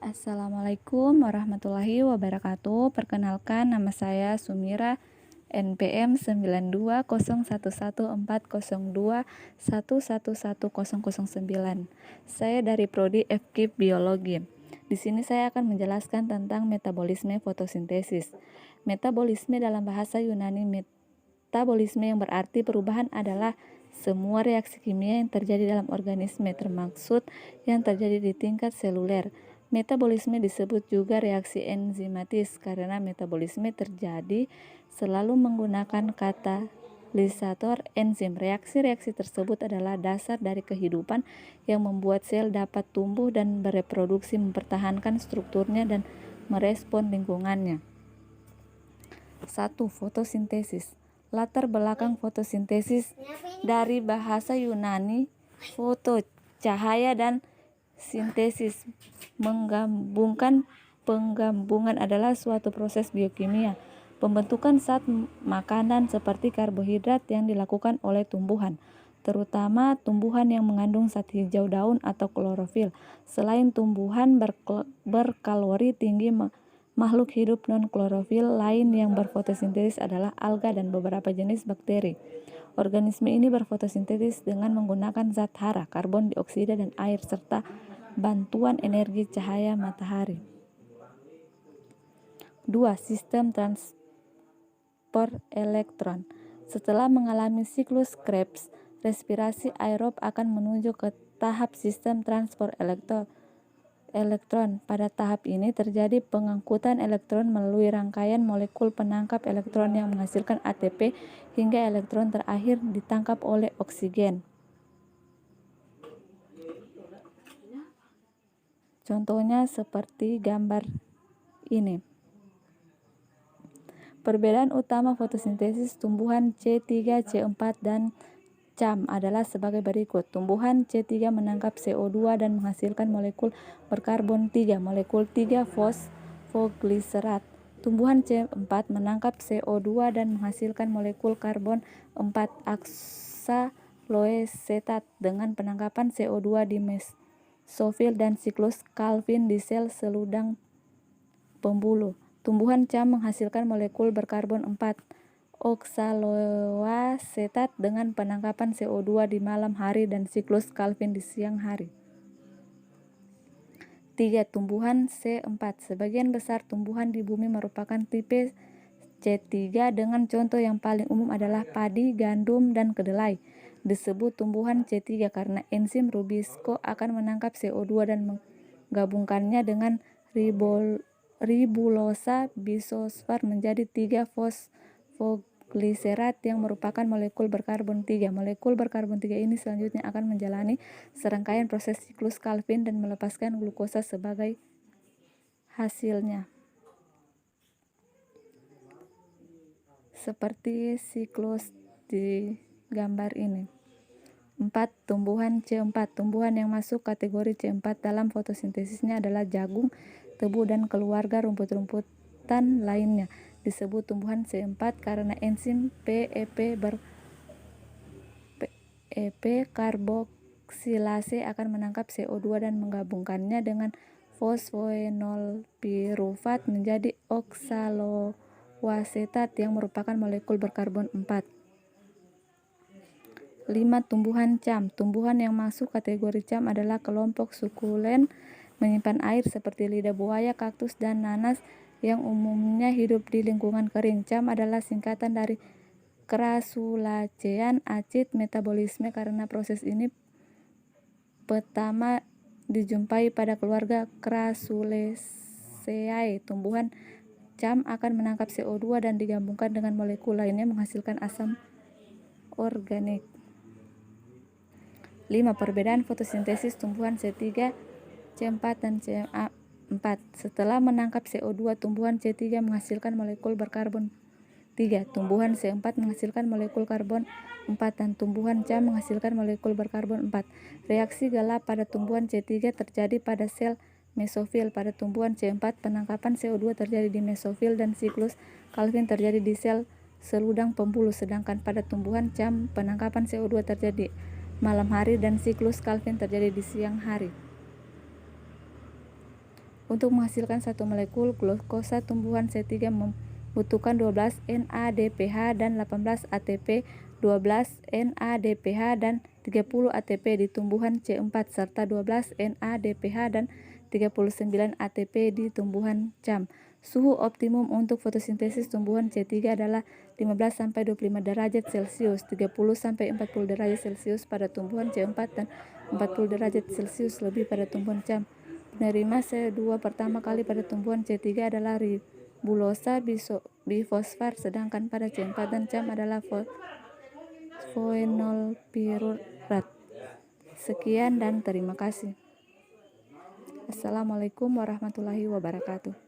Assalamualaikum warahmatullahi wabarakatuh. Perkenalkan, nama saya Sumira, NPM 92011402111009. Saya dari Prodi FKIP Biologi. Di sini saya akan menjelaskan tentang metabolisme fotosintesis. Metabolisme dalam bahasa Yunani, metabolisme yang berarti perubahan adalah semua reaksi kimia yang terjadi dalam organisme, termaksud yang terjadi di tingkat seluler. Metabolisme disebut juga reaksi enzimatis karena metabolisme terjadi selalu menggunakan katalisator enzim. Reaksi-reaksi tersebut adalah dasar dari kehidupan yang membuat sel dapat tumbuh dan bereproduksi, mempertahankan strukturnya dan merespon lingkungannya. 1. Fotosintesis. Latar belakang fotosintesis dari bahasa Yunani foto, cahaya, dan sintesis, penggabungan adalah suatu proses biokimia, pembentukan zat makanan seperti karbohidrat yang dilakukan oleh tumbuhan, terutama tumbuhan yang mengandung zat hijau daun atau klorofil. Selain tumbuhan berkalori tinggi, makhluk hidup non-klorofil lain yang berfotosintesis adalah alga dan beberapa jenis bakteri. Organisme ini berfotosintesis dengan menggunakan zat hara, karbon dioksida, dan air, serta bantuan energi cahaya matahari. 2. Sistem transport elektron. Setelah mengalami siklus Krebs, respirasi aerob akan menuju ke tahap sistem transport elektron. Pada tahap ini terjadi pengangkutan elektron melalui rangkaian molekul penangkap elektron yang menghasilkan ATP hingga elektron terakhir ditangkap oleh oksigen. Contohnya seperti gambar ini. Perbedaan utama fotosintesis tumbuhan C3, C4, dan CAM adalah sebagai berikut. Tumbuhan C3 menangkap CO2 dan menghasilkan molekul berkarbon 3, molekul 3-fosfogliserat. Tumbuhan C4 menangkap CO2 dan menghasilkan molekul karbon 4, oksaloasetat, dengan penangkapan CO2 di mesofil dan siklus Calvin di sel seludang pembuluh. Tumbuhan CAM menghasilkan molekul berkarbon 4, oksaloasetat, dengan penangkapan CO2 di malam hari dan siklus Calvin di siang hari. 3. Tumbuhan C4. Sebagian besar tumbuhan di bumi merupakan tipe C3 dengan contoh yang paling umum adalah padi, gandum, dan kedelai. Disebut tumbuhan C3 karena enzim rubisco akan menangkap CO2 dan menggabungkannya dengan ribulosa bisfosfat menjadi 3-fosfogliserat yang merupakan molekul berkarbon 3. Molekul berkarbon 3 ini selanjutnya akan menjalani serangkaian proses siklus Calvin dan melepaskan glukosa sebagai hasilnya. Seperti siklus di gambar ini. 4. Tumbuhan C4. Tumbuhan yang masuk kategori C4 dalam fotosintesisnya adalah jagung, tebu, dan keluarga rumput-rumputan lainnya. Disebut tumbuhan C4 karena enzim PEP karboksilase akan menangkap CO2 dan menggabungkannya dengan fosfoenol pirufat menjadi oksaloasetat yang merupakan molekul berkarbon 4. 5. Tumbuhan CAM. Tumbuhan yang masuk kategori CAM adalah kelompok sukulen menyimpan air seperti lidah buaya, kaktus, dan nanas yang umumnya hidup di lingkungan kering. CAM adalah singkatan dari Crassulaceae acid metabolisme karena proses ini pertama dijumpai pada keluarga Crassulaceae. Tumbuhan CAM akan menangkap CO2 dan digabungkan dengan molekul lainnya menghasilkan asam organik. 5. Perbedaan fotosintesis tumbuhan C3, C4, dan CA4. Setelah menangkap CO2, tumbuhan C3 menghasilkan molekul berkarbon 3, tumbuhan C4 menghasilkan molekul karbon 4, dan tumbuhan CAM menghasilkan molekul berkarbon 4. Reaksi galap pada tumbuhan C3 terjadi pada sel mesofil. Pada tumbuhan C4, penangkapan CO2 terjadi di mesofil dan siklus Calvin terjadi di sel seludang pembuluh, sedangkan pada tumbuhan CAM penangkapan CO2 terjadi malam hari dan siklus Calvin terjadi di siang hari. Untuk menghasilkan satu molekul glukosa, tumbuhan C3 membutuhkan 12 NADPH dan 18 ATP, 12 NADPH dan 30 ATP di tumbuhan C4 serta 12 NADPH dan 39 ATP di tumbuhan CAM. Suhu optimum untuk fotosintesis tumbuhan C3 adalah 15-25 derajat Celcius, 30-40 derajat Celcius pada tumbuhan C4 dan 40 derajat Celcius lebih pada tumbuhan CAM. Penerima C2 pertama kali pada tumbuhan C3 adalah ribulosa bifosfat, sedangkan pada C4 dan CAM adalah fosfoenolpirurat. Sekian dan terima kasih. Assalamualaikum warahmatullahi wabarakatuh.